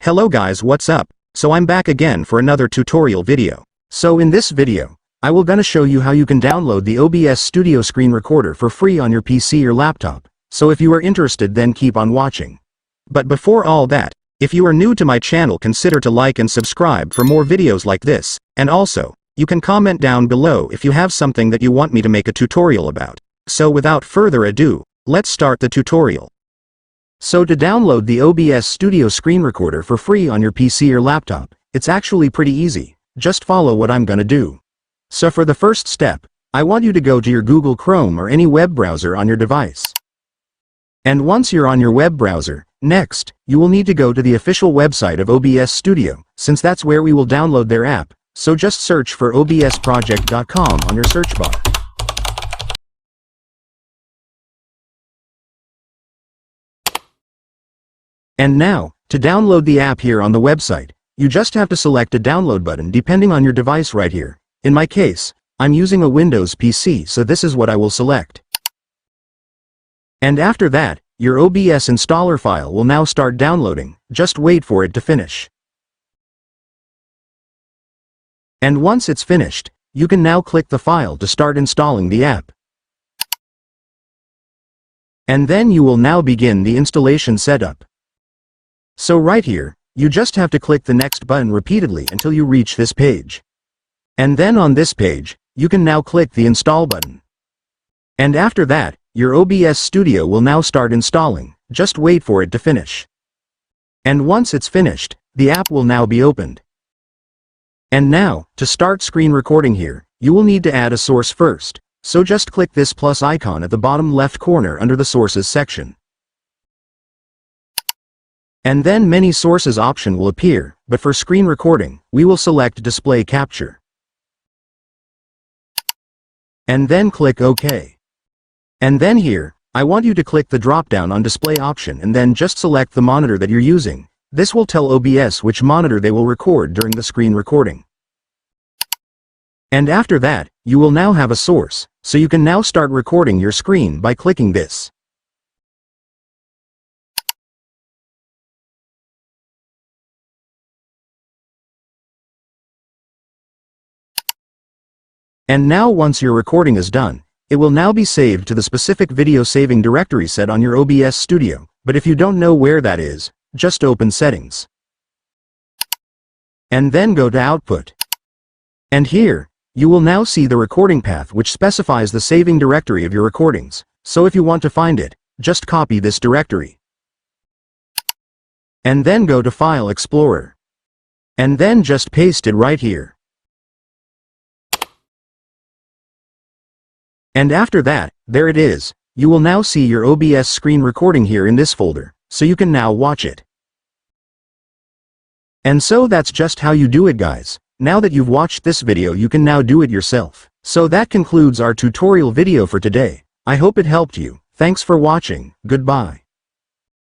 Hello guys, what's up? So I'm back again for another tutorial video. So in this video, I will gonna show you how you can download the OBS Studio Screen Recorder for free on your PC or laptop. So if you are interested, then keep on watching. But before all that, if you are new to my channel, consider to like and subscribe for more videos like this, and also, you can comment down below if you have something that you want me to make a tutorial about. So without further ado, let's start the tutorial. So to download the OBS Studio Screen Recorder for free on your PC or laptop, it's actually pretty easy. Just follow what I'm gonna do. So for the first step, I want you to go to your Google Chrome or any web browser on your device. And once you're on your web browser, next, you will need to go to the official website of OBS Studio, since that's where we will download their app. So just search for obsproject.com on your search bar. And now, to download the app here on the website, you just have to select a download button depending on your device right here. In my case, I'm using a Windows PC, so this is what I will select. And after that, your OBS installer file will now start downloading. Just wait for it to finish. And once it's finished, you can now click the file to start installing the app. And then you will now begin the installation setup. So right here, you just have to click the next button repeatedly until you reach this page. And then on this page, you can now click the install button. And after that, your OBS Studio will now start installing. Just wait for it to finish. And once it's finished, the app will now be opened. And now, to start screen recording here, you will need to add a source first. So just click this plus icon at the bottom left corner under the sources section. And then many sources option will appear, but for screen recording, we will select display capture. And then click OK. And then here, I want you to click the drop-down on display option and then just select the monitor that you're using. This will tell OBS which monitor they will record during the screen recording. And after that, you will now have a source, so you can now start recording your screen by clicking this. And now once your recording is done, it will now be saved to the specific video saving directory set on your OBS Studio. But if you don't know where that is, just open Settings. And then go to Output. And here, you will now see the recording path which specifies the saving directory of your recordings. So if you want to find it, just copy this directory. And then go to File Explorer. And then just paste it right here. And after that, there it is. You will now see your OBS screen recording here in this folder, so you can now watch it. And so that's just how you do it, guys. Now that you've watched this video, you can now do it yourself. So that concludes our tutorial video for today. I hope it helped you. Thanks for watching. Goodbye.